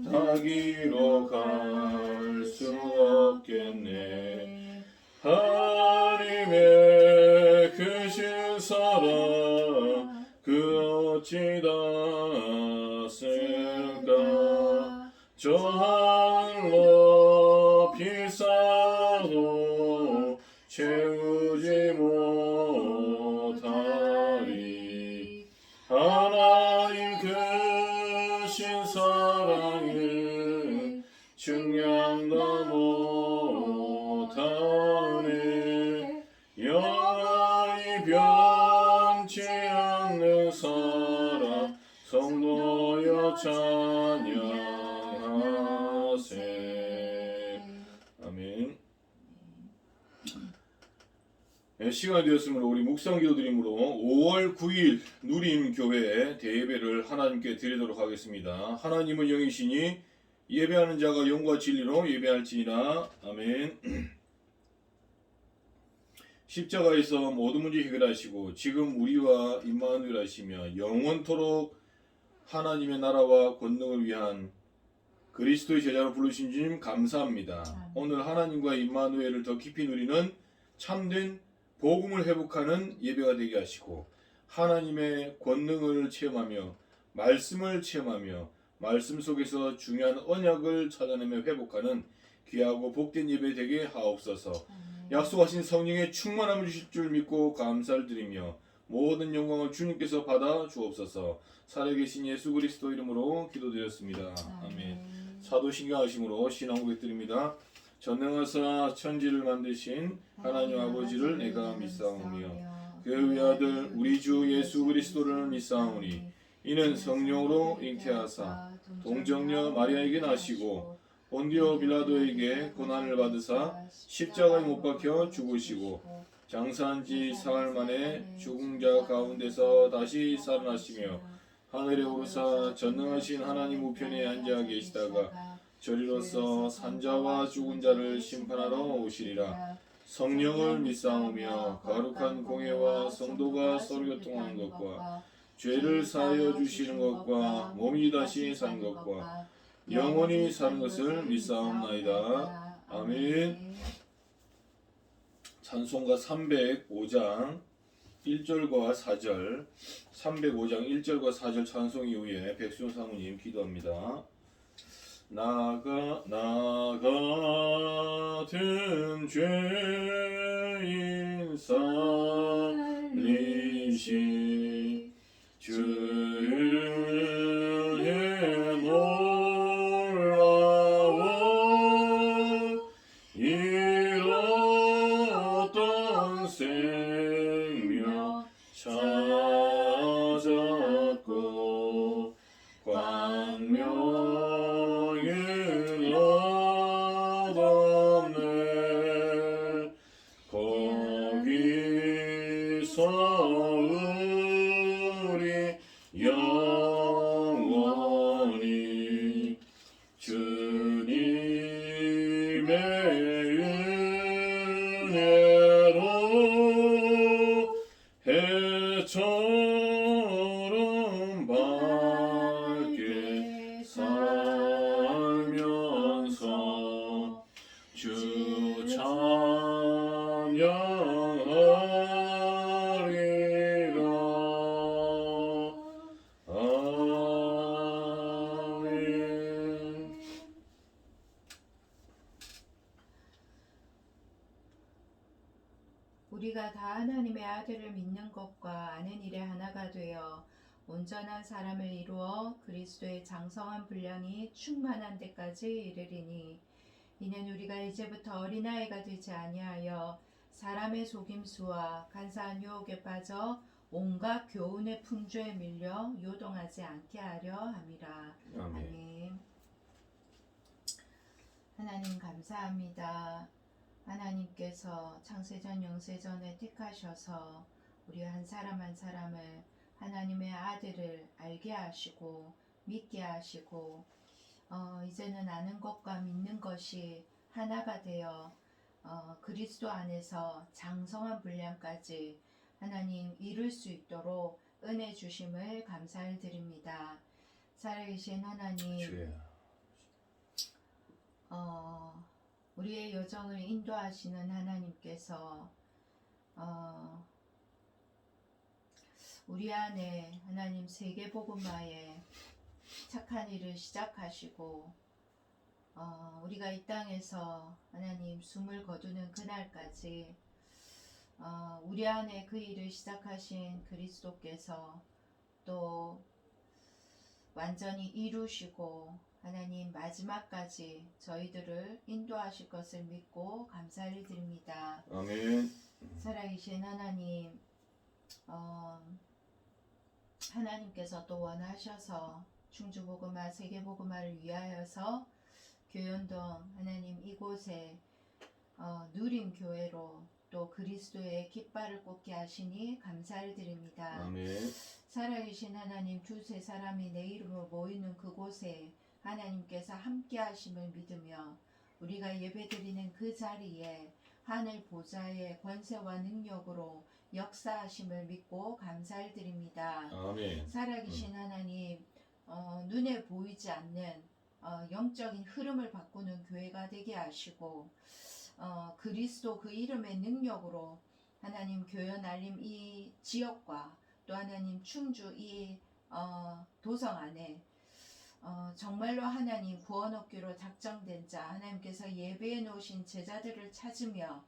사랑하기로 갈 수 없겠네. 하나님의 크신 사랑 그 어찌 닿았을까. 저 하늘로 비싸도 채우지 못하리. 하나님 크신 사랑을 증량도 못하네. 영원히 변치 않는 사랑 성도여 찬양하세. 아멘. 시간이 되었으므로 우리 묵상기도 드림으로 5월 9일 누림교회 대예배를 하나님께 드리도록 하겠습니다. 하나님은 영이시니 예배하는 자가 영과 진리로 예배할지니라. 아멘. 십자가에서 모든 문제 해결하시고 지금 우리와 임마누엘 하시며 영원토록 하나님의 나라와 권능을 위한 그리스도의 제자로 부르신 주님 감사합니다. 오늘 하나님과 임마누엘을 더 깊이 누리는 참된 복음을 회복하는 예배가 되게 하시고 하나님의 권능을 체험하며 말씀을 체험하며 말씀 속에서 중요한 언약을 찾아내며 회복하는 귀하고 복된 예배 되게 하옵소서. 약속하신 성령의 충만함을 주실 줄 믿고 감사를 드리며 모든 영광을 주님께서 받아 주옵소서. 살아계신 예수 그리스도 이름으로 기도드렸습니다. 아멘. 사도신경하심으로 신앙 고백드립니다. 전능하사 천지를 만드신 하나님 아버지를 내가 믿사오며 그 외아들 우리 주 예수 그리스도를 믿사오니 이는 성령으로 잉태하사 동정녀 마리아에게 나시고 본디오 빌라도에게 고난을 받으사 십자가에 못 박혀 죽으시고 장사한 지 사흘 만에 죽은 자 가운데서 다시 살아나시며 하늘에 오르사 전능하신 하나님 우편에 앉아 계시다가 저리로서 산자와 죽은 자를 심판하러 오시리라. 성령을 믿사오며 거룩한 공회와 성도가 서로 교통하는 것과 죄를 사하여 주시는 것과 몸이 다시 산 것과 영원히 사는 것을 믿사옵나이다. 아멘. 찬송가 305장 1절과 4절 305장 1절과 4절 찬송 이후에 백순 사모님 기도합니다. 나 같은 죄인 살리시 주의 놀라운 잃었던 생명 찾았고 광명의 얻었네. 거기서 우리 영원히 주님의 은혜로 해처럼 밝게 살면서 주 찬양하리라. 아멘. 우리가 다 하나님의 아들을 믿는 것과 아는 일에 하나가 되어 온전한 사람을 이루어 그리스도의 장성한 분량이 충만한 데까지 이르리니 이는 우리가 이제부터 어린아이가 되지 아니하여 사람의 속임수와 간사한 유혹에 빠져 온갖 교훈의 풍조에 밀려 요동하지 않게 하려 함이라. 아멘. 하나님 감사합니다. 하나님께서 창세전 영세전에 택하셔서 우리 한 사람 한 사람을 하나님의 아들을 알게 하시고 믿게 하시고 이제는 아는 것과 믿는 것이 하나가 되어 그리스도 안에서 장성한 분량까지 하나님 이룰 수 있도록 은혜 주심을 감사를 드립니다. 살아계신 하나님, 주여. 우리의 여정을 인도하시는 하나님께서 우리 안에 하나님 세계복음화에 착한 일을 시작하시고 우리가 이 땅에서 하나님 숨을 거두는 그날까지 우리 안에 그 일을 시작하신 그리스도께서 또 완전히 이루시고 하나님 마지막까지 저희들을 인도하실 것을 믿고 감사를 드립니다. 아멘. 살아계신 하나님, 하나님께서 또 원하셔서 충주복음화 세계복음화를 위하여서 교연동 하나님 이곳에 누림교회로 또 그리스도의 깃발을 꽂게 하시니 감사를 드립니다. 아멘. 살아계신 하나님, 두세 사람이 내 이름으로 모이는 그곳에 하나님께서 함께 하심을 믿으며 우리가 예배드리는 그 자리에 하늘 보좌의 권세와 능력으로 역사하심을 믿고 감사를 드립니다. 아멘. 살아계신 하나님, 눈에 보이지 않는 영적인 흐름을 바꾸는 교회가 되게 하시고 그리스도 그 이름의 능력으로 하나님 교연 알림 이 지역과 또 하나님 충주 이 도성 안에 정말로 하나님 구원 얻기로 작정된 자 하나님께서 예배해 놓으신 제자들을 찾으며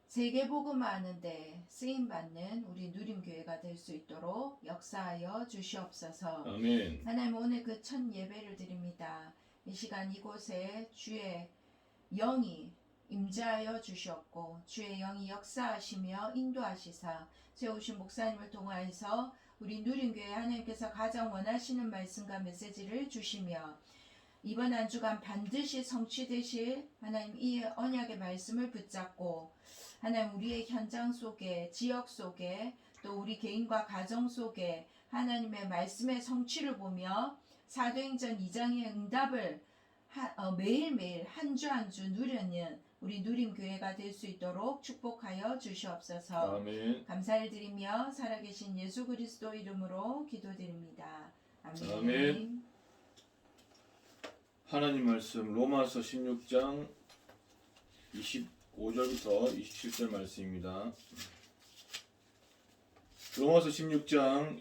세계복음화하는데 쓰임받는 우리 누림교회가 될 수 있도록 역사하여 주시옵소서. 아멘. 하나님 오늘 그 첫 예배를 드립니다. 이 시간 이곳에 주의 영이 임재하여 주셨고 주의 영이 역사하시며 인도하시사 세우신 목사님을 통하여서 우리 누림교회 하나님께서 가장 원하시는 말씀과 메시지를 주시며 이번 한 주간 반드시 성취되실 하나님 이 언약의 말씀을 붙잡고 하나님 우리의 현장 속에 지역 속에 또 우리 개인과 가정 속에 하나님의 말씀의 성취를 보며 사도행전 2장의 응답을 매일매일 한 주 한 주 누리는 우리 누림교회가 될 수 있도록 축복하여 주시옵소서. 아멘. 감사를 드리며 살아계신 예수 그리스도 이름으로 기도드립니다. 아멘. 아멘. 하나님 말씀 로마서 16장 25절부터 27절 말씀입니다. 로마서 16장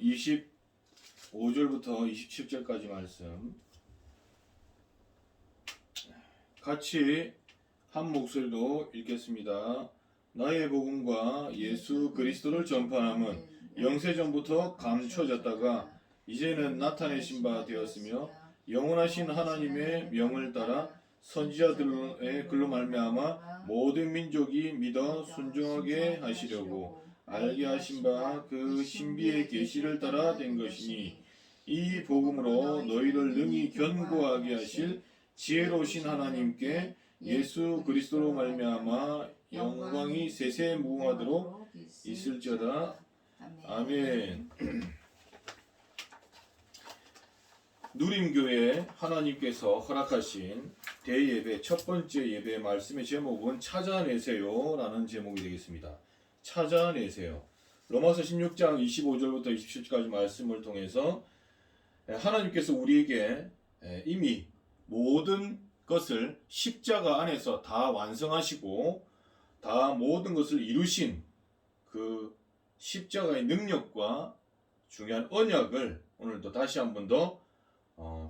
25절부터 27절까지 말씀 같이 한 목소리로 읽겠습니다. 나의 복음과 예수 그리스도를 전파함은 영세전부터 감춰졌다가 이제는 나타내신 바 되었으며 영원하신 하나님의 명을 따라 선지자들의 글로 말미암아 모든 민족이 믿어 순종하게 하시려고 알게 하신 바 그 신비의 계시를 따라 된 것이니 이 복음으로 너희를 능히 견고하게 하실 지혜로우신 하나님께 예수 그리스도로 말미암아 영광이 세세무궁하도록 있을지어다. 아멘. 누림교회 하나님께서 허락하신 대예배 첫 번째 예배 말씀의 제목은 찾아내세요 라는 제목이 되겠습니다. 찾아내세요. 로마서 16장 25절부터 27절까지 말씀을 통해서 하나님께서 우리에게 이미 모든 것을 십자가 안에서 다 완성하시고 다 모든 것을 이루신 그 십자가의 능력과 중요한 언약을 오늘도 다시 한 번 더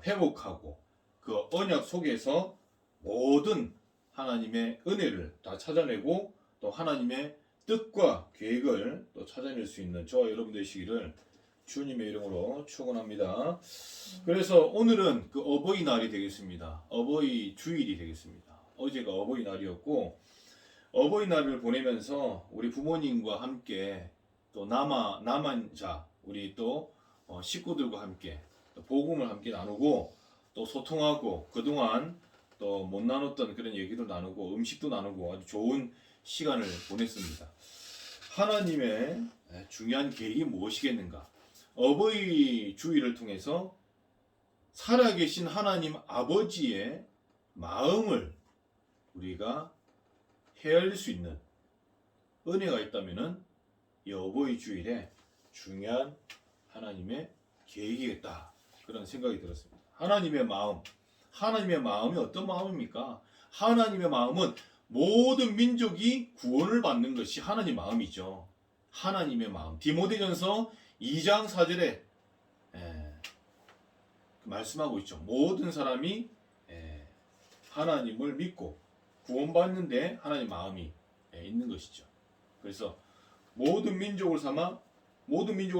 회복하고 그 언약 속에서 모든 하나님의 은혜를 다 찾아내고 또 하나님의 뜻과 계획을 또 찾아낼 수 있는 저와 여러분 되시기를 주님의 이름으로 축원합니다. 그래서 오늘은 그 어버이날이 되겠습니다. 어버이 주일이 되겠습니다. 어제가 어버이날이었고 어버이날을 보내면서 우리 부모님과 함께 또 남은 자 우리 또 식구들과 함께 또 복음을 함께 나누고 또 소통하고 그동안 또 못 나눴던 그런 얘기도 나누고 음식도 나누고 아주 좋은 시간을 보냈습니다. 하나님의 중요한 계획이 무엇이겠는가? 어버이 주일을 통해서 살아계신 하나님 아버지의 마음을 우리가 헤아릴 수 있는 은혜가 있다면은 이 어버이 주일에 중요한 하나님의 계획이겠다. 그런 생각이 들었습니다. 하나님의 마음이 어떤 마음입니까? 하나님의 마음은 모든 민족이 구원을 받는 것이 하나님의 마음이죠. 하나님의 마음. 디모데전서 2장 4절에 말씀하고 있죠. 모든 사람이 하나님을 믿고 구원받는데 하나님 마음이 있는 것이죠. 그래서 모든 민족을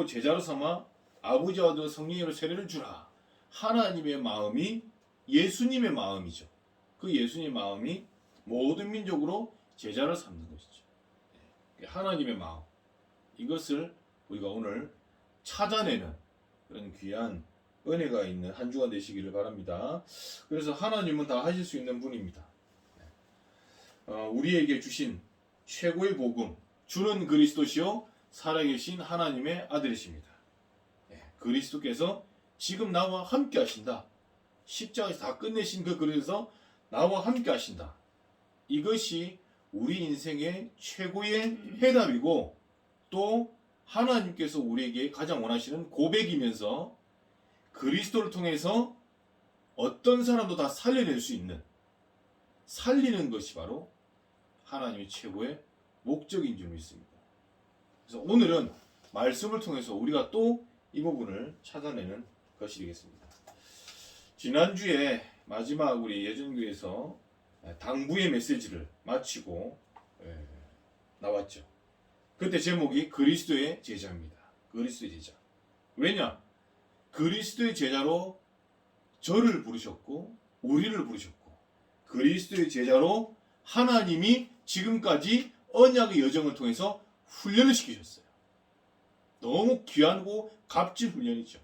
제자로 삼아 아버지와 아들 성령으로 세례를 주라. 하나님의 마음이 예수님의 마음이죠. 그 예수님의 마음이 모든 민족으로 제자를 삼는 것이죠. 하나님의 마음. 이것을 우리가 오늘 찾아내는 그런 귀한 은혜가 있는 한 주간 되시기를 바랍니다. 그래서 하나님은 다 하실 수 있는 분입니다. 우리에게 주신 최고의 복음, 주는 그리스도시요 살아계신 하나님의 아들이십니다. 그리스도께서 지금 나와 함께 하신다. 십자가에서 다 끝내신 그 그릇에서 나와 함께 하신다. 이것이 우리 인생의 최고의 해답이고 또 하나님께서 우리에게 가장 원하시는 고백이면서 그리스도를 통해서 어떤 사람도 다 살려낼 수 있는 살리는 것이 바로 하나님의 최고의 목적인 줄 믿습니다. 그래서 오늘은 말씀을 통해서 우리가 또 이 부분을 찾아내는 것이 되겠습니다. 지난주에 마지막 우리 예전교에서 당부의 메시지를 마치고 나왔죠. 그때 제목이 그리스도의 제자입니다. 그리스도의 제자. 왜냐? 그리스도의 제자로 저를 부르셨고 우리를 부르셨고 그리스도의 제자로 하나님이 지금까지 언약의 여정을 통해서 훈련을 시키셨어요. 너무 귀하고 값진 훈련이죠.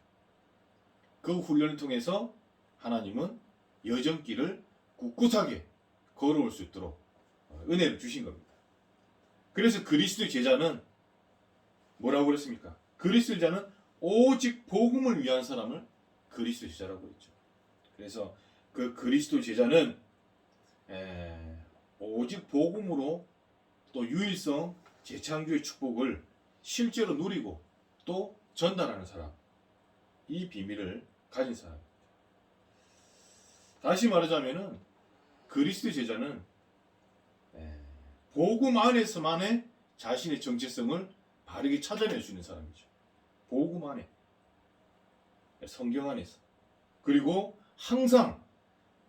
그 훈련을 통해서 하나님은 여정길을 꿋꿋하게 걸어올 수 있도록 은혜를 주신 겁니다. 그래서 그리스도의 제자는 뭐라고 그랬습니까? 그리스도의 제자는 오직 복음을 위한 사람을 그리스도의 제자라고 했죠. 그래서 그 그리스도의 제자는 오직 복음으로 또 유일성 재창조의 축복을 실제로 누리고 또 전달하는 사람, 이 비밀을 가진 사람입니다. 다시 말하자면은 그리스도의 제자는 복음 안에서만의 자신의 정체성을 바르게 찾아낼 수 있는 사람이죠. 복음 안에, 성경 안에서. 그리고 항상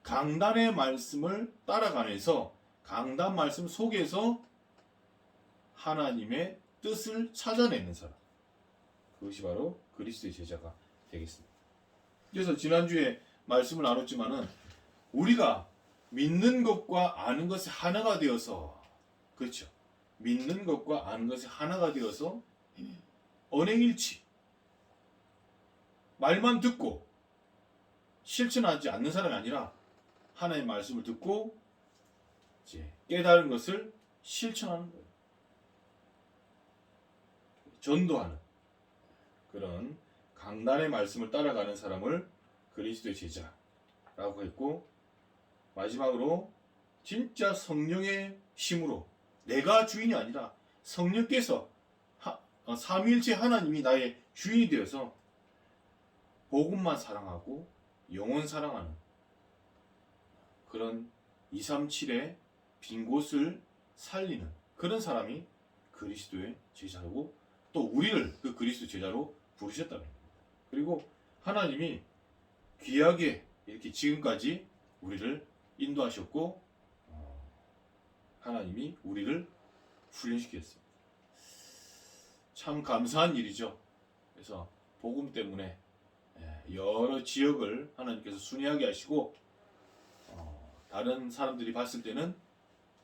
강단의 말씀을 따라가면서 강단 말씀 속에서 하나님의 뜻을 찾아내는 사람. 그것이 바로 그리스도의 제자가 되겠습니다. 그래서 지난주에 말씀을 나눴지만은 우리가 믿는 것과 아는 것이 하나가 되어서 그렇죠. 믿는 것과 아는 것이 하나가 되어서 언행일치 말만 듣고 실천하지 않는 사람이 아니라 하나님의 말씀을 듣고 이제 깨달은 것을 실천하는 거예요. 전도하는 그런 강단의 말씀을 따라가는 사람을 그리스도의 제자라고 했고 마지막으로 진짜 성령의 힘으로 내가 주인이 아니라 성령께서 삼위일체 하나님이 나의 주인이 되어서 복음만 사랑하고 영혼 사랑하는 그런 237의 빈 곳을 살리는 그런 사람이 그리스도의 제자고 또 우리를 그 그리스도 제자로 부르셨다는 겁니다. 그리고 하나님이 귀하게 이렇게 지금까지 우리를 인도하셨고 하나님이 우리를 훈련시켰습니다. 참 감사한 일이죠. 그래서 복음 때문에 여러 지역을 하나님께서 순회하게 하시고 다른 사람들이 봤을 때는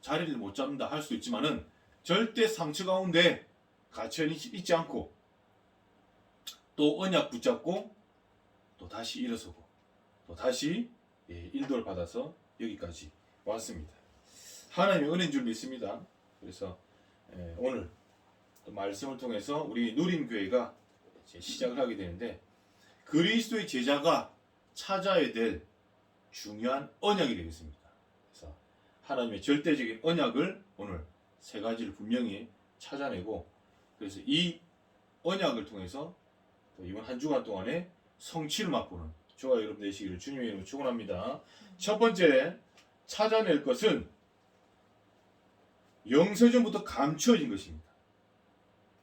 자리를 못 잡는다 할 수 있지만은 절대 상처 가운데 갇혀 있지 않고 또 언약 붙잡고 또 다시 일어서고 또 다시 인도를 받아서 여기까지 왔습니다. 하나님의 은혜인 줄 믿습니다. 그래서 오늘 또 말씀을 통해서 우리 누림교회가 시작을 하게 되는데 그리스도의 제자가 찾아야 될 중요한 언약이 되겠습니다. 그래서 하나님의 절대적인 언약을 오늘 세 가지를 분명히 찾아내고 그래서 이 언약을 통해서 또 이번 한 주간 동안에 성취를 맛보는 저와 여러분 되시기를 주님의 이름으로 축원합니다. 첫 번째 찾아낼 것은 영세전부터 감추어진 것입니다.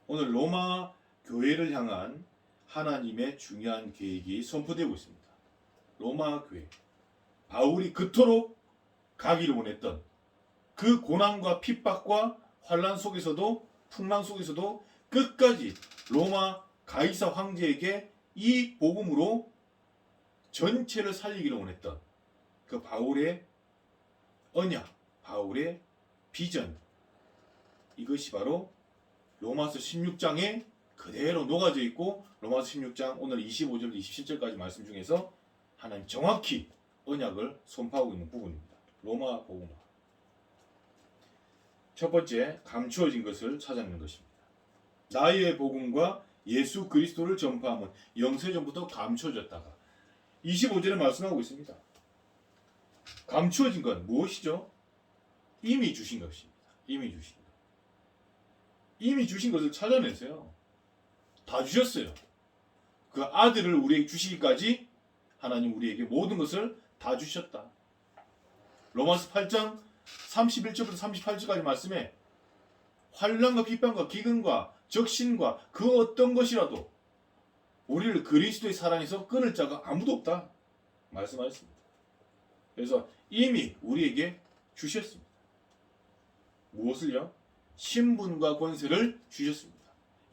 오늘 로마 교회를 향한 하나님의 중요한 계획이 선포되고 있습니다. 로마 교회, 바울이 그토록 가기를 원했던 그 고난과 핍박과 환난 속에서도 풍랑 속에서도 끝까지 로마 가이사 황제에게 이 복음으로 전체를 살리기를 원했던 그 바울의 언약, 바울의 비전, 이것이 바로 로마서 16장에 그대로 녹아져 있고, 로마서 16장 오늘 25절부터 27절까지 말씀 중에서 하나님 정확히 언약을 선포하고 있는 부분입니다. 로마 복음화. 첫 번째, 감추어진 것을 찾아내는 것입니다. 나의 복음과 예수 그리스도를 전파함은 영세전부터 감추어졌다가 25절에 말씀하고 있습니다. 감추어진 건 무엇이죠? 이미 주신 것입니다. 이미 주신 것. 이미 주신 것을 찾아내세요. 다 주셨어요. 그 아들을 우리에게 주시기까지 하나님 우리에게 모든 것을 다 주셨다. 로마서 8장 31절부터 38절까지 말씀에 환난과 핍박과 기근과 적신과 그 어떤 것이라도 우리를 그리스도의 사랑에서 끊을 자가 아무도 없다 말씀하셨습니다. 그래서 이미 우리에게 주셨습니다. 무엇을요? 신분과 권세를 주셨습니다.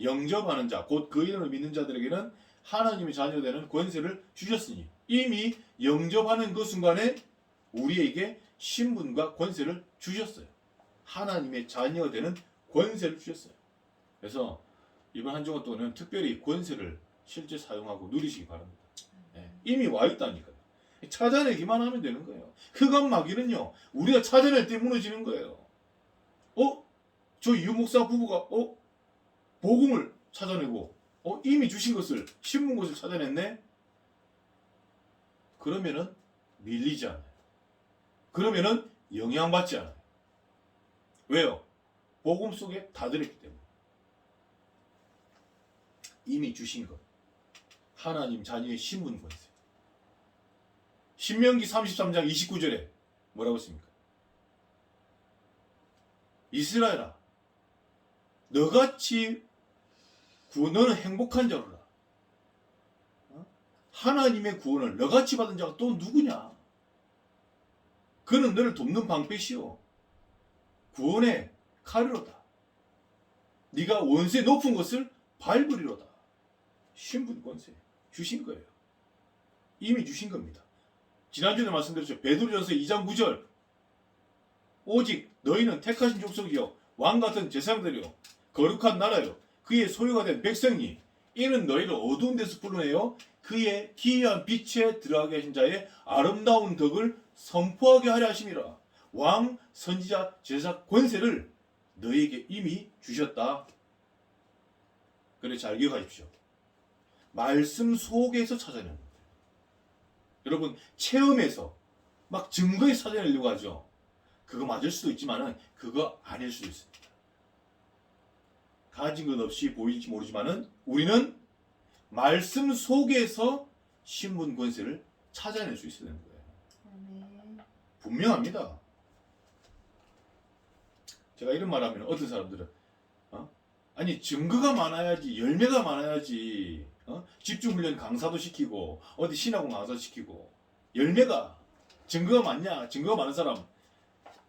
영접하는 자, 곧 그 이름을 믿는 자들에게는 하나님의 자녀되는 권세를 주셨으니 이미 영접하는 그 순간에 우리에게 신분과 권세를 주셨어요. 하나님의 자녀되는 권세를 주셨어요. 그래서 이번 한 주간 동안은 특별히 권세를 실제 사용하고 누리시기 바랍니다. 네, 이미 와 있다니까요. 찾아내기만 하면 되는 거예요. 흑암 마귀는요, 우리가 찾아낼 때 무너지는 거예요. 저 유목사 부부가 복음을 찾아내고 이미 주신 것을, 신문 것을 찾아냈네? 그러면은 밀리지 않아요. 그러면은 영향받지 않아요. 왜요? 복음 속에 다 들었기 때문에. 이미 주신 것, 하나님 자녀의 신분 권세. 신명기 33장 29절에 뭐라고 했습니까? 이스라엘아, 너같이 너는 행복한 자로라. 하나님의 구원을 너같이 받은 자가 또 누구냐? 그는 너를 돕는 방패시오, 구원의 칼이로다. 네가 원수의 높은 것을 밟으리로다. 신분 권세 주신 거예요. 이미 주신 겁니다. 지난주에 말씀드렸죠. 베드로전서 2장 9절, 오직 너희는 택하신 족속이요 왕같은 제사장들이요 거룩한 나라요 그의 소유가 된 백성이, 이는 너희를 어두운 데서 불러내어 그의 기이한 빛에 들어가게 하신 자의 아름다운 덕을 선포하게 하려 하심이라. 왕, 선지자, 제사 권세를 너희에게 이미 주셨다. 그래, 잘 기억하십시오. 말씀 속에서 찾아내는 거예요. 여러분, 체험에서 막 증거에 찾아내려고 하죠. 그거 맞을 수도 있지만은 그거 아닐 수도 있습니다. 가진 것 없이 보일지 모르지만은 우리는 말씀 속에서 신분 권세를 찾아낼 수 있어야 되는 거예요. 분명합니다. 제가 이런 말 하면 어떤 사람들은 아니 증거가 많아야지, 열매가 많아야지, 집중훈련 강사도 시키고 어디 신학원 강사 시키고, 열매가, 증거가 많냐? 증거가 많은 사람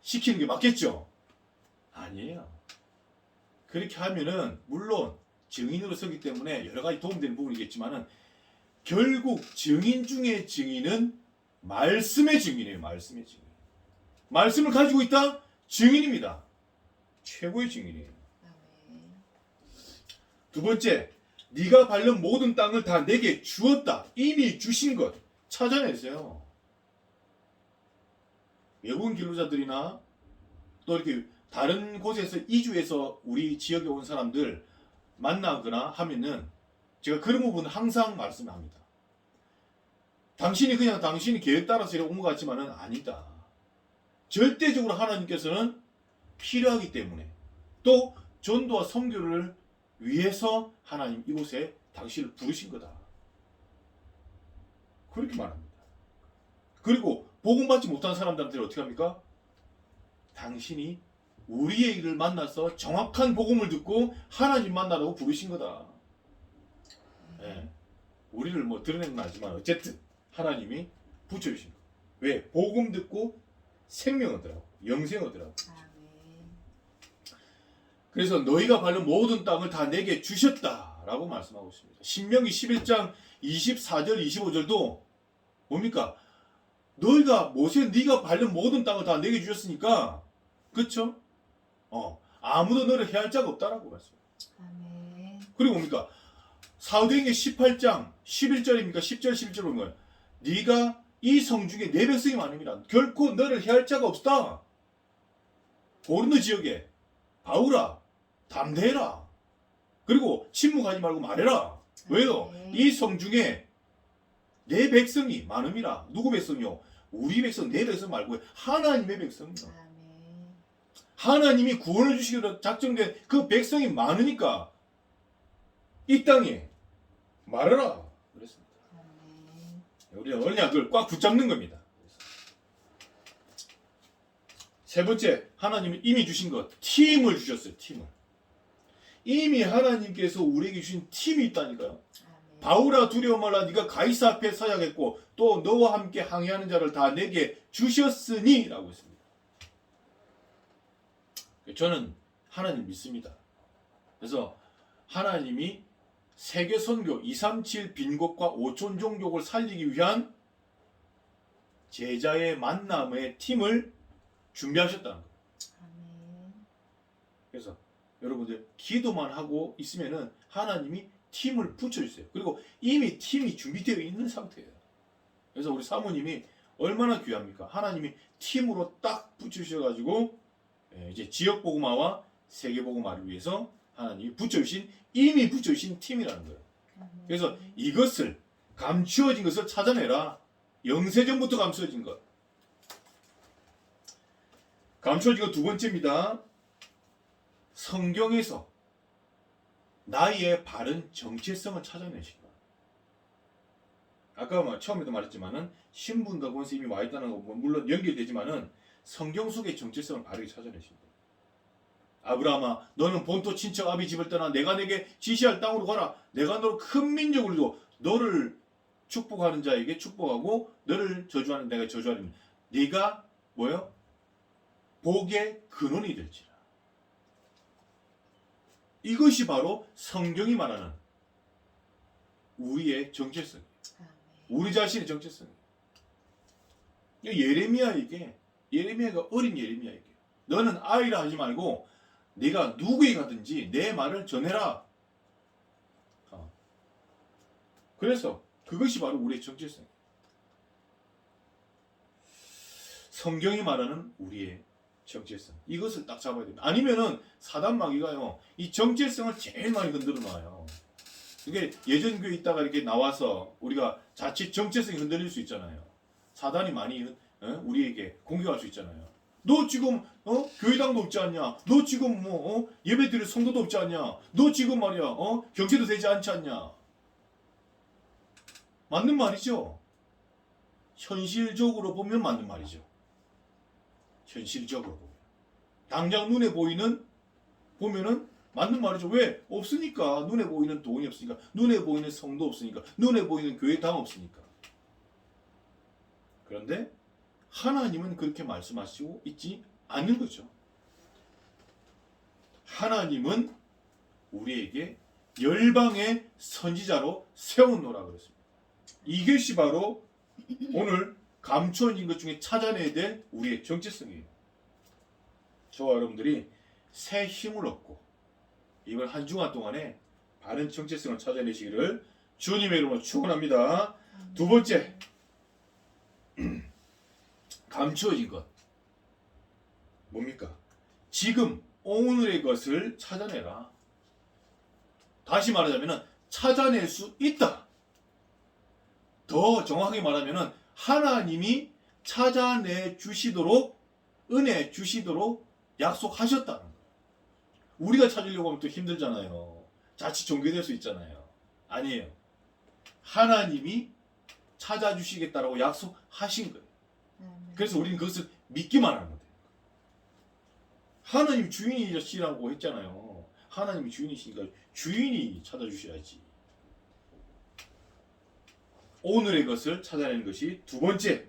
시키는 게 맞겠죠? 아니에요. 그렇게 하면은 물론 증인으로 서기 때문에 여러 가지 도움되는 부분이겠지만은 결국 증인 중에 증인은 말씀의 증인이에요. 말씀의 증인. 말씀을 가지고 있다? 증인입니다. 최고의 증인이에요. 두 번째, 네가 밟는 모든 땅을 다 내게 주었다. 이미 주신 것 찾아내세요. 외국인 기도자들이나 또 이렇게 다른 곳에서 이주해서 우리 지역에 온 사람들 만나거나 하면은 제가 그런 부분은 항상 말씀합니다. 당신이 그냥 당신이 계획 따라서 이렇게 온 것 같지만은 아니다. 절대적으로 하나님께서는 필요하기 때문에, 또 전도와 선교를 위해서 하나님 이곳에 당신을 부르신 거다. 그렇게 말합니다. 그리고 복음 받지 못한 사람들한테 어떻게 합니까? 당신이 우리의 일을 만나서 정확한 복음을 듣고 하나님 만나라고 부르신 거다. 예. 우리를 뭐 드러내는 건 아니지만 어쨌든 하나님이 붙여주신 거. 왜? 복음 듣고 생명 얻으라고, 영생 얻으라고. 아멘. 그래서 너희가 밟는 모든 땅을 다 내게 주셨다라고 말씀하고 있습니다. 신명기 11장 24절 25절도 뭡니까? 너희가 모세 네가 밟는 모든 땅을 다 내게 주셨으니까, 그렇죠? 아무도 너를 해할 자가 없다라고 말씀합니다. 아멘. 그리고 뭡니까? 사도행전 18장 11절입니까? 10절 11절 보면 뭐예요? 네가 이 성 중에 내 백성이 많음이라 결코 너를 해할 자가 없다. 고린도 지역에 바울아 담대해라. 그리고 침묵하지 말고 말해라. 왜요? 이 성 중에 내 백성이 많음이라. 누구 백성이요? 우리 백성, 내 백성 말고 하나님의 백성이요. 아멘. 하나님이 구원을 주시기로 작정된 그 백성이 많으니까 이 땅에 말하라 그랬습니다. 아멘. 우리는 언약을 꽉 붙잡는 겁니다. 세 번째, 하나님이 이미 주신 것, 팀을 주셨어요. 팀을. 이미 하나님께서 우리에게 주신 팀이 있다니까요. 아멘. 바울아 두려워 말라. 네가 가이사 앞에 서야겠고 또 너와 함께 항해하는 자를 다 내게 주셨으니 라고 했습니다. 저는 하나님 믿습니다. 그래서 하나님이 세계 선교 237 빈곳과 5천 종족을 살리기 위한 제자의 만남의 팀을 준비하셨다는 거예요. 아멘. 그래서 여러분들 기도만 하고 있으면은 하나님이 팀을 붙여주세요. 그리고 이미 팀이 준비되어 있는 상태예요. 그래서 우리 사모님이 얼마나 귀합니까? 하나님이 팀으로 딱 붙여주셔가지고 이제 지역 복음화와 세계 복음화를 위해서 하나님이 이미 붙여주신 팀이라는 거예요. 아멘. 그래서 이것을 감추어진 것을 찾아내라. 영세전부터 감추어진 것. 감추어진 것 두 번째입니다. 성경에서 나의 바른 정체성을 찾아내시기 바랍니다. 아까 처음에도 말했지만은 신분과 권세 이미 와 있다는 거 물론 연결되지만은 성경 속의 정체성을 바르게 찾아내십니다. 아브라함아, 너는 본토 친척 아비 집을 떠나 내가 내게 지시할 땅으로 가라. 내가 너를 큰 민족을 줘. 너를 축복하는 자에게 축복하고 너를 저주하는 내가 저주하리니 네가 뭐요? 복의 근원이 될지라. 이것이 바로 성경이 말하는 우리의 정체성, 아멘. 우리 자신의 정체성. 예레미야가 어린 예레미야에게 너는 아이라 하지 말고 네가 누구에 가든지 내 말을 전해라. 그래서 그것이 바로 우리의 정체성. 성경이 말하는 우리의 정체성. 이것을 딱 잡아야 됩니다. 아니면은 사단 마귀가요, 이 정체성을 제일 많이 흔들어 놔요. 이게 예전 교회 있다가 이렇게 나와서 우리가 자칫 정체성이 흔들릴 수 있잖아요. 사단이 많이 우리에게 공격할 수 있잖아요. 너 지금 교회당도 없지 않냐? 너 지금 예배 드릴 성도도 없지 않냐? 너 지금 말이야 경제도 되지 않지 않냐? 맞는 말이죠. 현실적으로 보면 맞는 말이죠. 현실적으로 보면. 당장 눈에 보면은 맞는 말이죠. 왜? 없으니까. 눈에 보이는 돈이 없으니까. 눈에 보이는 성도 없으니까. 눈에 보이는 교회당 없으니까. 그런데 하나님은 그렇게 말씀하시고 있지 않는 거죠. 하나님은 우리에게 열방의 선지자로 세워놓으라 그랬습니다. 이것이 바로 오늘 감추어진 것 중에 찾아내야 될 우리의 정체성이에요. 저와 여러분들이 새 힘을 얻고 이번 한 주간 동안에 바른 정체성을 찾아내시기를 주님의 이름으로 축원합니다. 두 번째, 감추어진 것 뭡니까? 지금 오늘의 것을 찾아내라. 다시 말하자면 찾아낼 수 있다. 더 정확하게 말하면 하나님이 찾아내 주시도록 은혜 주시도록 약속하셨다는 거예요. 우리가 찾으려고 하면 또 힘들잖아요. 자칫 종교될 수 있잖아요. 아니에요. 하나님이 찾아주시겠다라고 약속하신 거예요. 아멘. 그래서 우리는 그것을 믿기만 하는 거예요. 하나님 주인이시라고 했잖아요. 하나님이 주인이시니까 주인이 찾아주셔야지. 오늘의 것을 찾아내는 것이 두 번째.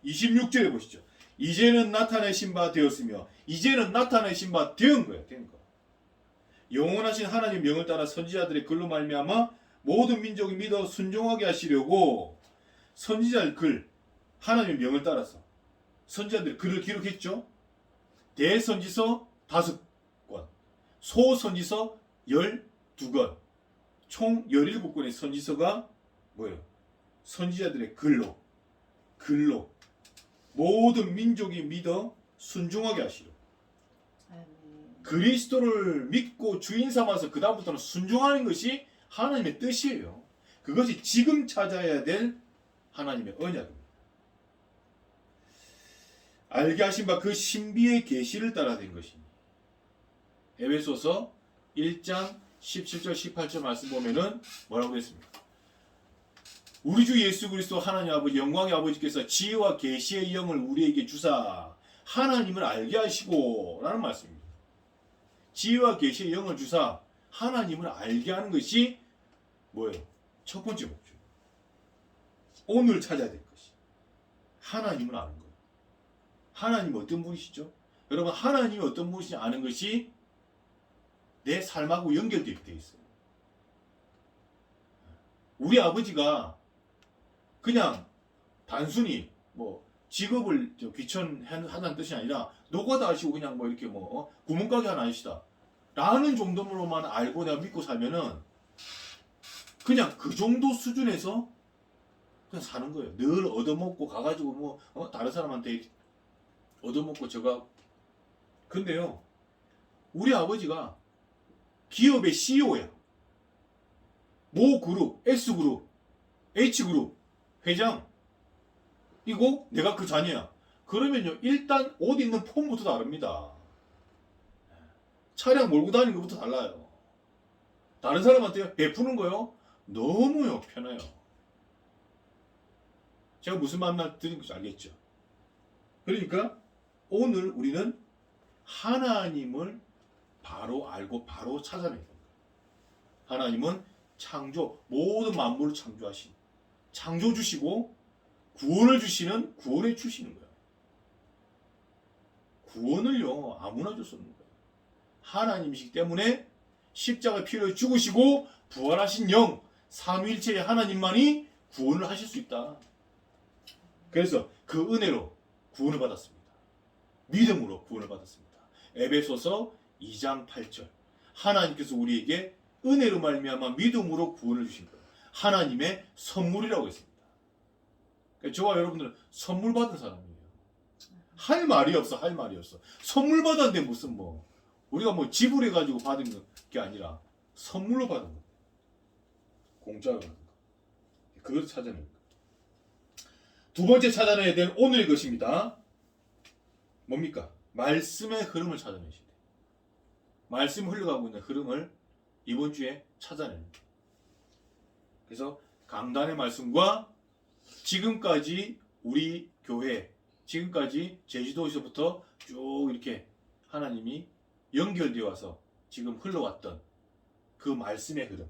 26절에 보시죠. 이제는 나타내신 바 되었으며, 이제는 나타내신 바 되은 거예요. 된 거. 영원하신 하나님 명을 따라 선지자들의 글로 말미암아 모든 민족이 믿어 순종하게 하시려고, 선지자의 글, 하나님의 명을 따라서 선지자들의 글을 기록했죠. 대선지서 5권, 소선지서 12권, 총 17권의 선지서가 뭐예요? 선지자들의 글로 모든 민족이 믿어 순종하게 하시려. 아멘. 그리스도를 믿고 주인 삼아서 그 다음부터는 순종하는 것이 하나님의 뜻이에요. 그것이 지금 찾아야 될 하나님의 언약입니다. 알게 하신 바 그 신비의 계시를 따라 된 것이니. 에베소서 1장 17절 18절 말씀 보면은 뭐라고 했습니까? 우리 주 예수 그리스도 하나님 아버지 영광의 아버지께서 지혜와 계시의 영을 우리에게 주사 하나님을 알게 하시고 라는 말씀입니다. 지혜와 계시의 영을 주사 하나님을 알게 하는 것이 뭐예요? 첫 번째 목적. 오늘 찾아야 될 것이 하나님을 아는 거예요. 하나님 어떤 분이시죠? 여러분, 하나님이 어떤 분이신지 아는 것이 내 삶하고 연결되어 있어요. 우리 아버지가 그냥 단순히 뭐 직업을 귀천하다는 뜻이 아니라 노가다 하시고 그냥 뭐 이렇게 뭐 구멍가게 하나 하시다 라는 정도로만 알고 내가 믿고 살면은 그냥 그 정도 수준에서 그냥 사는 거예요. 늘 얻어먹고 가가지고 뭐 다른 사람한테 얻어먹고 저가. 근데요, 우리 아버지가 기업의 CEO야. 모 그룹, S 그룹, H 그룹 회장. 이고 내가 그 자녀야. 그러면요, 일단 옷 입는 폼부터 다릅니다. 차량 몰고 다니는 것부터 달라요. 다른 사람한테 베푸는 거요, 너무요 편해요. 제가 무슨 말 드리는지 알겠죠? 그러니까 오늘 우리는 하나님을 바로 알고 바로 찾아내는 겁니다. 하나님은 창조, 모든 만물을 창조하신 창조주시고 구원을 주시는 구원해 주시는 거예요. 구원을요 아무나 줄 수 없는 거예요. 하나님이시기 때문에 십자가 피로 죽으시고 부활하신 영, 삼위일체의 하나님만이 구원을 하실 수 있다. 그래서 그 은혜로 구원을 받았습니다. 믿음으로 구원을 받았습니다. 에베소서 2장 8절. 하나님께서 우리에게 은혜로 말미암아 믿음으로 구원을 주신 거예요. 하나님의 선물이라고 했습니다. 그러니까 저와 여러분들은 선물 받은 사람이에요. 할 말이 없어. 선물 받았는데 무슨 우리가 지불해 가지고 받은 게 아니라 선물로 받은 거. 공짜로 받은 거. 그걸 찾아내는 거. 두 번째 찾아내야 될 오늘의 것입니다. 뭡니까? 말씀의 흐름을 찾아내셔야 돼요. 말씀이 흘러가고 있는 흐름을 이번 주에 찾아내는 거예요. 그래서 강단의 말씀과 지금까지 우리 교회, 지금까지 제주도에서부터 쭉 이렇게 하나님이 연결되어 와서 지금 흘러왔던 그 말씀의 흐름,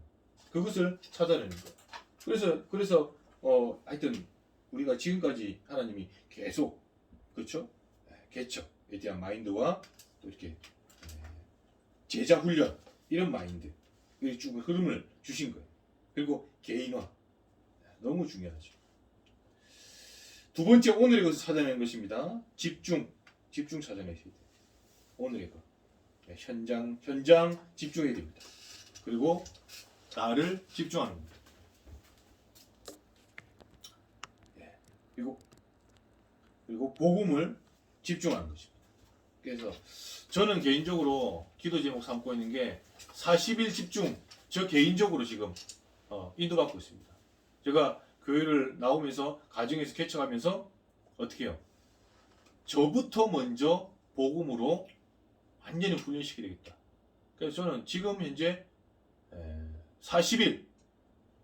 그것을 찾아내는 거예요. 그래서 하여튼 우리가 지금까지 하나님이 계속, 그렇죠? 개척에 대한 마인드와 또 이렇게 제자 훈련, 이런 마인드, 쭉 흐름을 주신 거예요. 그리고 개인화, 너무 중요하죠. 두 번째, 오늘의 것을 찾아내는 것입니다. 집중 찾아내셔야 돼요. 오늘의 것, 현장 집중해야 됩니다. 그리고 나를 집중하는 겁니다. 그리고 복음을 집중하는 것입니다. 그래서 저는 개인적으로 기도 제목 삼고 있는 게 40일 집중. 저 개인적으로 지금 인도받고 있습니다. 제가 교회를 나오면서 가정에서 개척하면서 어떻게 해요? 저부터 먼저 복음으로 완전히 훈련시켜야 되겠다. 그래서 저는 지금 현재 40일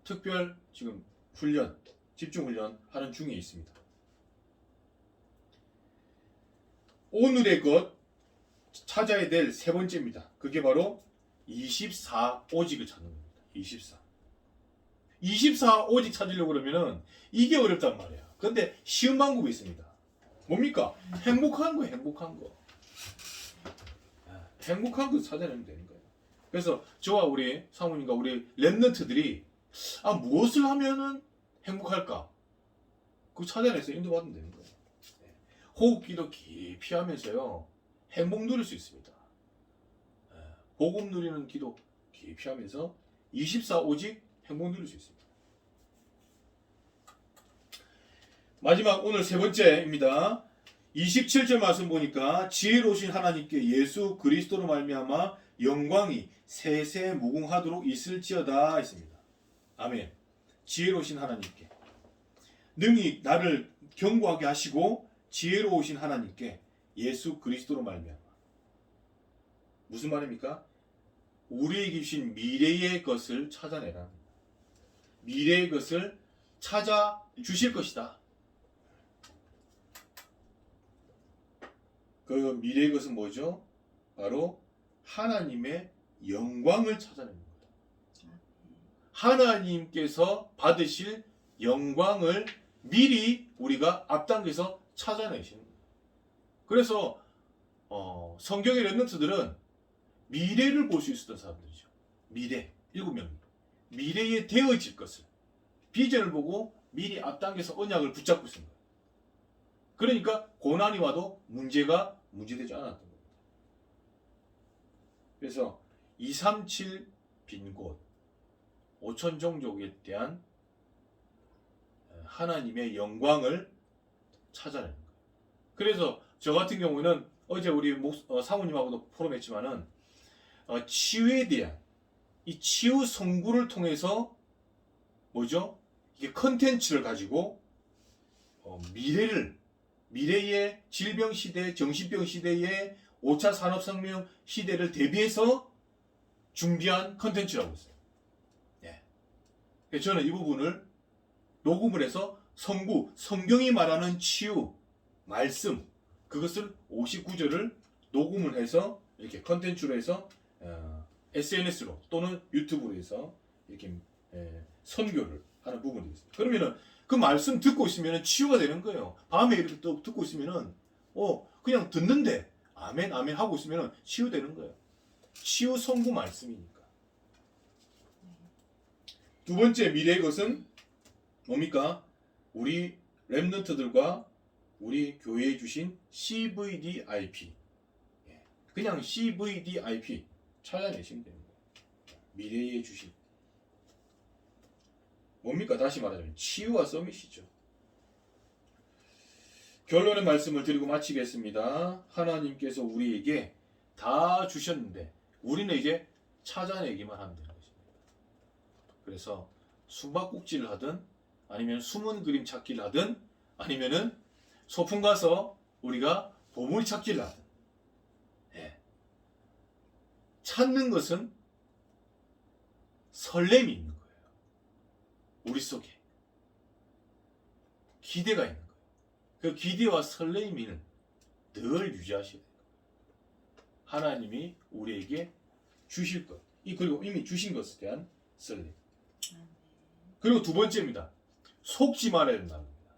특별 지금 훈련 집중훈련 하는 중에 있습니다. 오늘의 것 찾아야 될 세 번째입니다. 그게 바로 24오직을 찾는 겁니다. 24오직 찾으려고 그러면은 이게 어렵단 말이야. 근데 쉬운 방법이 있습니다. 뭡니까? 행복한 거예요. 행복한 거. 행복한 거 찾아내면 되는 거예요. 그래서 저와 우리 사모님과 우리 랩런트들이 무엇을 하면은 행복할까? 그거 찾아내서 인도받으면 되는 거예요. 호흡기도 깊이 하면서요. 행복 누릴 수 있습니다. 복음 누리는 기도 깊이 하면서 24오직 행복 누릴 수 있습니다. 마지막 오늘 세 번째입니다. 27절 말씀 보니까 지혜로우신 하나님께 예수 그리스도로 말미암아 영광이 세세 무궁하도록 있을지어다 했습니다. 아멘. 지혜로우신 하나님께 능히 나를 견고하게 하시고 지혜로우신 하나님께 예수 그리스도로 말미암아 무슨 말입니까? 우리에게 주신 미래의 것을 찾아내라. 미래의 것을 찾아 주실 것이다. 그 미래의 것은 뭐죠? 바로 하나님의 영광을 찾아내는 겁니다. 하나님께서 받으실 영광을 미리 우리가 앞당겨서 찾아내시는 거예요. 그래서 성경의 랩런트들은 미래를 볼 수 있었던 사람들이죠. 미래, 7명. 미래에 되어질 것을 비전을 보고 미리 앞당겨서 언약을 붙잡고 있는 거예요. 그러니까 고난이 와도 문제가 문제되지 않았던 겁니다. 그래서 237 빈곳 5천 종족에 대한 하나님의 영광을 찾아내는 거예요. 그래서 저 같은 경우는 어제 우리 사모님하고도 포럼했지만은 치유에 대한 이 치유 선구를 통해서 뭐죠? 이게 컨텐츠를 가지고 미래의 질병 시대, 정신병 시대의 5차 산업혁명 시대를 대비해서 준비한 컨텐츠라고 했어요. 예. 저는 이 부분을 녹음을 해서 성경이 말하는 치유, 말씀, 그것을 59절을 녹음을 해서 이렇게 컨텐츠로 해서 SNS로 또는 유튜브로 해서 이렇게 선교를 하는 부분이 있습니다. 그러면은 그 말씀 듣고 있으면 치유가 되는 거예요. 밤에 이렇게 또 듣고 있으면은 그냥 듣는데 아멘 아멘 하고 있으면 치유되는 거예요. 치유 선구 말씀이니까. 두 번째 미래의 것은 뭡니까? 우리 랩런트들과 우리 교회에 주신 CVDIP. 그냥 CVDIP 찾아내시면 되는 거예요. 미래에 주신 뭡니까? 다시 말하자면 치유와 서밋이죠. 결론의 말씀을 드리고 마치겠습니다. 하나님께서 우리에게 다 주셨는데 우리는 이제 찾아내기만 하면 되는 것입니다. 그래서 숨바꼭질을 하든 아니면 숨은 그림 찾기를 하든 아니면은 소풍 가서 우리가 보물 찾기를 하든 찾는 것은 설렘이 있는 거예요. 우리 속에 기대가 있는 거예요. 그 기대와 설렘을 늘 유지하셔야 돼요. 하나님이 우리에게 주실 것, 그리고 이미 주신 것에 대한 설렘. 그리고 두 번째입니다. 속지 말아야 된다는 겁니다.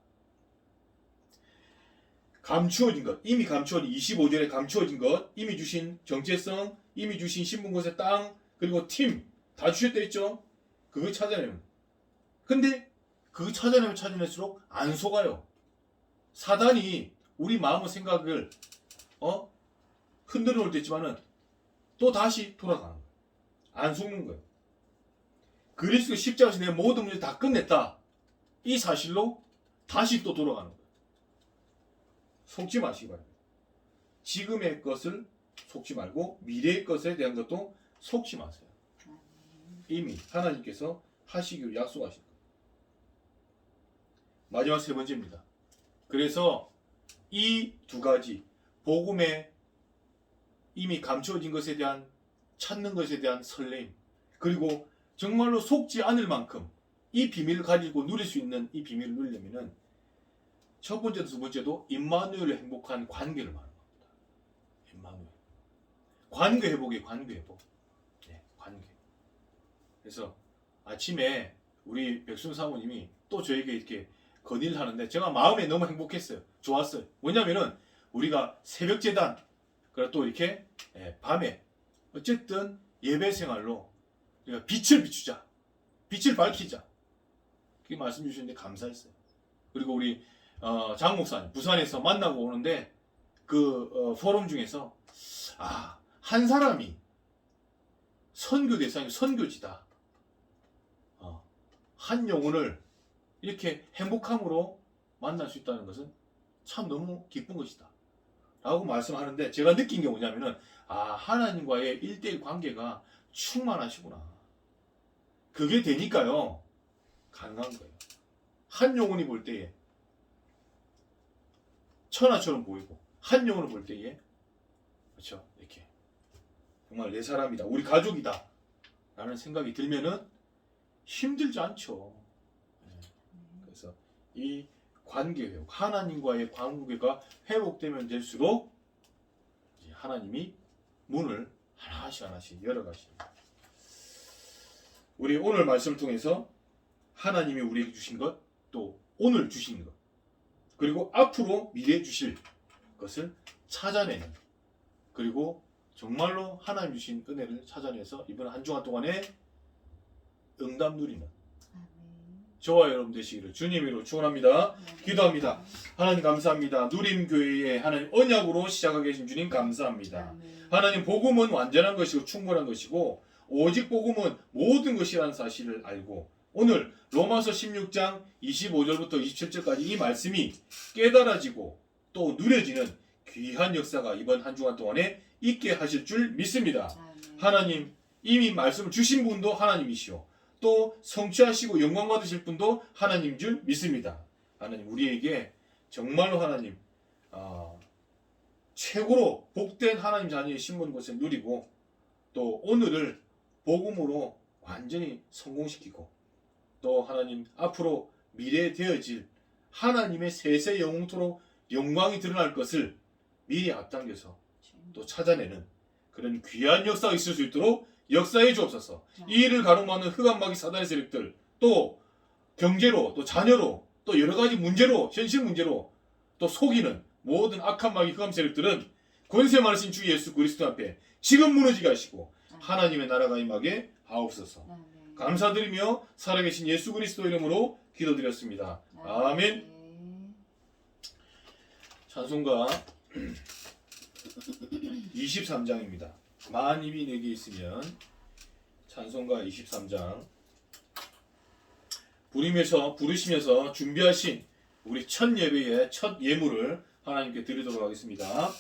감추어진 것, 이미 감추어진 25절에 감추어진 것, 이미 주신 정체성, 이미 주신 신분곳의 땅, 그리고 팀 다 주셨다 했죠. 그거 찾아내면. 근데 그거 찾아낼수록 안 속아요. 사단이 우리 마음의 생각을 흔들어 놓을 때 있지만은 또 다시 돌아가는 거예요. 안 속는 거예요. 그리스도 십자가에서 내 모든 문제 다 끝냈다. 이 사실로 다시 또 돌아가는 거예요. 속지 마시기 바랍니다. 지금의 것을 속지 말고 미래의 것에 대한 것도 속지 마세요. 이미 하나님께서 하시기로 약속하신 거예요. 마지막 세 번째입니다. 그래서 이 두 가지 복음에 이미 감추어진 것에 대한 찾는 것에 대한 설렘 그리고 정말로 속지 않을 만큼 이 비밀을 가지고 누릴 수 있는 이 비밀을 누리려면은 첫 번째도 두 번째도 임마누엘의 행복한 관계를 말하는 겁니다. 임마누엘. 관계 회복이에요. 관계 회복. 네, 관계. 그래서 아침에 우리 백순 사모님이 또 저에게 이렇게 건의를 하는데 제가 마음에 너무 행복했어요. 좋았어요. 뭐냐면은 우리가 새벽 재단 그리고 또 이렇게 밤에 어쨌든 예배 생활로 우리가 빛을 비추자. 빛을 밝히자. 그렇게 말씀 주시는데 감사했어요. 그리고 우리 장 목사님 부산에서 만나고 오는데 그 포럼 중에서 한 사람이 선교 대상이 선교지다. 한 영혼을 이렇게 행복함으로 만날 수 있다는 것은 참 너무 기쁜 것이다. 라고 말씀하는데 제가 느낀 게 뭐냐면은 하나님과의 1대1 관계가 충만하시구나. 그게 되니까요. 가능한 거예요. 한 영혼이 볼 때에 천하처럼 보이고 한 영혼을 볼 때에 그렇죠. 이렇게 정말 내 사람이다. 우리 가족이다. 라는 생각이 들면은 힘들지 않죠. 그래서 이 관계 회복, 하나님과의 관계가 회복되면 될수록 이제 하나님이 문을 하나씩 열어가십니다. 우리 오늘 말씀을 통해서 하나님이 우리에게 주신 것, 또 오늘 주신 것, 그리고 앞으로 미래에 주실 것을 찾아내는, 그리고 정말로 하나님 주신 은혜를 찾아내서 이번 한 주간 동안에 응답 누리는 저와 여러분 되시기를 주님으로 축원합니다. 기도합니다. 하나님 감사합니다. 누림교회에 하나님 언약으로 시작하게 하신 주님 감사합니다. 하나님 복음은 완전한 것이고 충분한 것이고 오직 복음은 모든 것이라는 사실을 알고 오늘 로마서 16장 25절부터 27절까지 이 말씀이 깨달아지고 또 누려지는 귀한 역사가 이번 한 주간 동안에 있게 하실 줄 믿습니다. 하나님 이미 말씀을 주신 분도 하나님이시오. 또 성취하시고 영광 받으실 분도 하나님 줄 믿습니다. 하나님 우리에게 정말로 하나님 최고로 복된 하나님 자녀의 신분 것을 누리고 또 오늘을 복음으로 완전히 성공시키고 또 하나님 앞으로 미래에 되어질 하나님의 세세 영웅토록 영광이 드러날 것을 미리 앞당겨서 또 찾아내는 그런 귀한 역사가 있을 수 있도록 역사해 주옵소서. 이 일을 가로막는 흑암마귀 사단의 세력들 또 경제로 또 자녀로 또 여러 가지 문제로 현실 문제로 또 속이는 모든 악한 마귀 흑암 세력들은 권세 많으신 주 예수 그리스도 앞에 지금 무너지게 하시고 하나님의 나라가 임하게 하옵소서. 감사드리며 살아계신 예수 그리스도 이름으로 기도드렸습니다. 아멘. 찬송가 23장입니다. 만입이 내게 있으면 찬송가 23장 부르시면서 준비하신 우리 첫 예배의 첫 예물을 하나님께 드리도록 하겠습니다.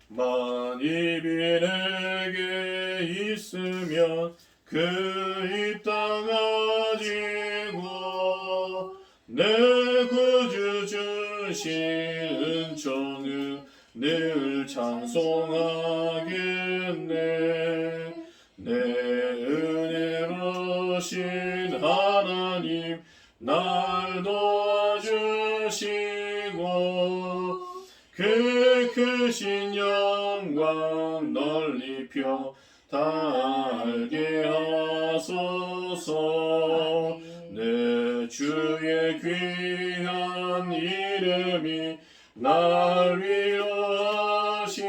만입이 내게 있으면 그 입 다 가지고 내 구주 주신 은총을 늘 찬송하겠네. 내 은혜로신 하나님 날 도와주시고 그 크신 영광 널리 펴 달게 하소서. 내 주의 귀한 이름이 날 위로하시고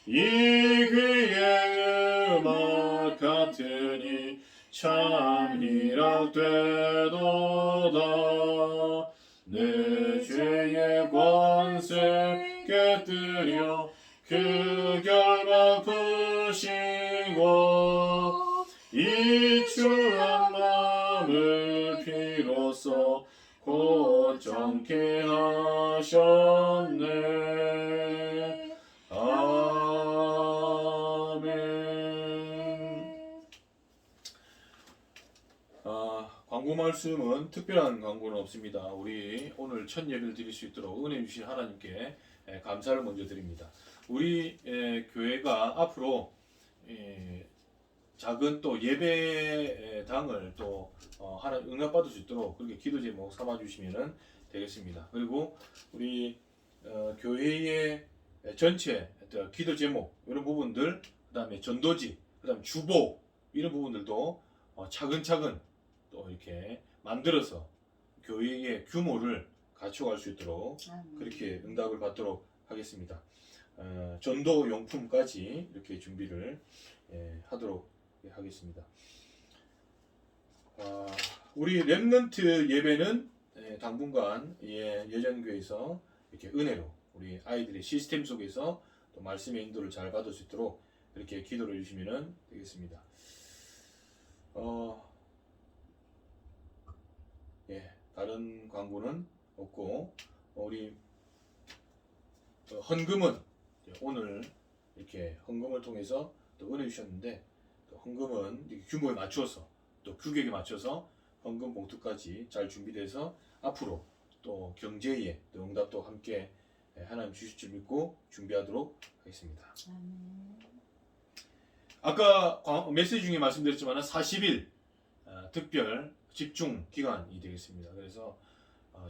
이 귀의 음악 같으니 참 희락되도다. 내 죄의 권세 깨뜨려 그 결박 푸시고 이 추한 마음을 비로소 고정케 하셨네. 아멘. 광고 말씀은 특별한 광고는 없습니다. 우리 오늘 첫 예배를 드릴 수 있도록 은혜 주신 하나님께 감사를 먼저 드립니다. 우리 교회가 앞으로 작은 또 예배당을 또 하나 응답받을 수 있도록 그렇게 기도 제목 삼아 주시면 되겠습니다. 그리고 우리 교회의 전체 기도 제목 이런 부분들, 그다음에 전도지, 그다음에 주보 이런 부분들도 차근차근 또 이렇게 만들어서 교회의 규모를 갖춰갈 수 있도록 그렇게 응답을 받도록 하겠습니다. 전도 용품까지 이렇게 준비를 하도록 하겠습니다. 우리 렘넌트 예배는 당분간 예전교회에서 이렇게 은혜로 우리 아이들의 시스템 속에서 또 말씀의 인도를 잘 받을 수 있도록 이렇게 기도를 해주시면 되겠습니다. 다른 광고는 없고 우리 헌금은 오늘 이렇게 헌금을 통해서 또 은혜 주셨는데 또 헌금은 이렇게 규모에 맞춰서 또 규격에 맞춰서 헌금 봉투까지 잘 준비돼서 앞으로 또 경제에 또 응답도 함께 하나님 주실 줄 믿고 준비하도록 하겠습니다. 아까 메시지 중에 말씀드렸지만 40일 특별 집중 기간이 되겠습니다. 그래서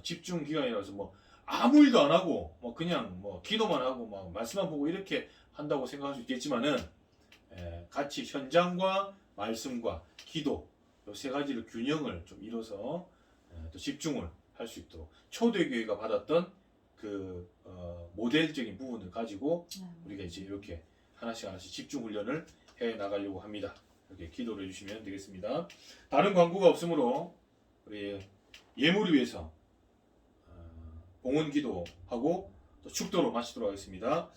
집중 기간이라서 뭐 아무 일도 안 하고 뭐 그냥 뭐 기도만 하고 막 말씀만 보고 이렇게 한다고 생각할 수 있겠지만은 같이 현장과 말씀과 기도 이 세 가지를 균형을 좀 이뤄서 또 집중을 할 수 있도록 초대교회가 받았던 그 모델적인 부분을 가지고 우리가 이제 이렇게 하나씩 집중 훈련을 해 나가려고 합니다. 이렇게 기도를 해주시면 되겠습니다. 다른 광고가 없으므로 우리 예물을 위해서 봉헌 기도하고 또 축도로 마치도록 하겠습니다.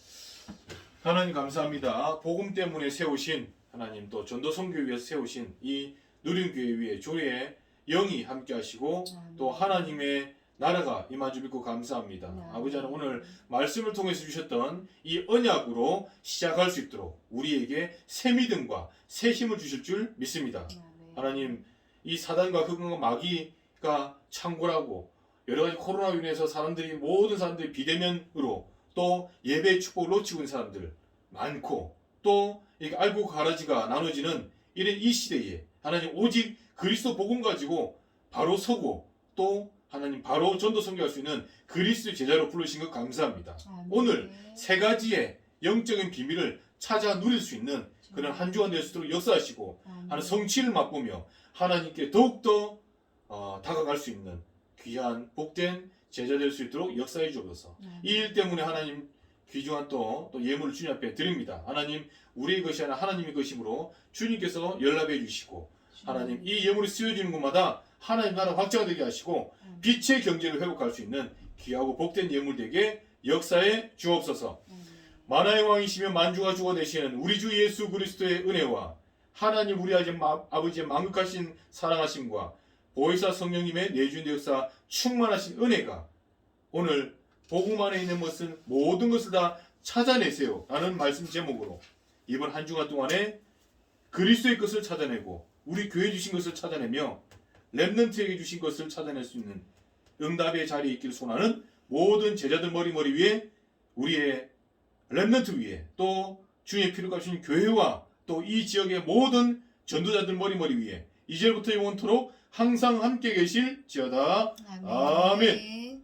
하나님 감사합니다. 복음 때문에 세우신 하나님, 또 전도 선교를 위해서 세우신 이 누림교회 위에 주의 영이 함께 하시고 또 하나님의 나라가 임한 줄 믿고 감사합니다. 아버지 하나님, 오늘 말씀을 통해서 주셨던 이 언약으로 시작할 수 있도록 우리에게 새 믿음과 새 힘을 주실 줄 믿습니다. 하나님, 이 사단과 흑암과 마귀가 창궐하고 여러 가지 코로나로 인해서 모든 사람들이 비대면으로 또 예배의 축복을 놓치고 있는 사람들 많고, 또 이렇게 알고 가라지가 나눠지는 이런 이 시대에 하나님, 오직 그리스도 복음 가지고 바로 서고 또 하나님 바로 전도 선교할 수 있는 그리스도 제자로 부르신 것 감사합니다. 오늘 세 가지의 영적인 비밀을 찾아 누릴 수 있는 그런 한 주간 될 수 있도록 역사하시고 하는 성취를 맛보며 하나님께 더욱더 다가갈 수 있는 귀한 복된 제자 될 수 있도록 역사해 주옵소서. 이 일 때문에 하나님 귀중한 또 예물을 주님 앞에 드립니다. 하나님, 우리의 것이 아니라 하나님의 것이므로 주님께서 연락해 주시고 하나님, 이 예물이 쓰여지는 곳마다 하나님 나라 확장이 되게 하시고 빛의 경제를 회복할 수 있는 귀하고 복된 예물 되게 역사에 주옵소서. 만화의 왕이시며 만주가 주가 되시는 우리 주 예수 그리스도의 은혜와 하나님 우리 아버지의 만극하신 사랑하심과 보혜사 성령님의 내주인 역사 충만하신 은혜가 오늘 복음 안에 있는 것은 모든 것을 다 찾아내세요 라는 말씀 제목으로 이번 한 주간 동안에 그리스도의 것을 찾아내고 우리 교회 주신 것을 찾아내며 렘넌트에게 주신 것을 찾아낼 수 있는 응답의 자리에 있기를 소원하는 모든 제자들 머리 위에 우리의 렘넌트 위에 또 주님의 피를 값으신 교회와 또 이 지역의 모든 전도자들 머리 위에 이제부터 영원토록 항상 함께 계실지어다. 아멘.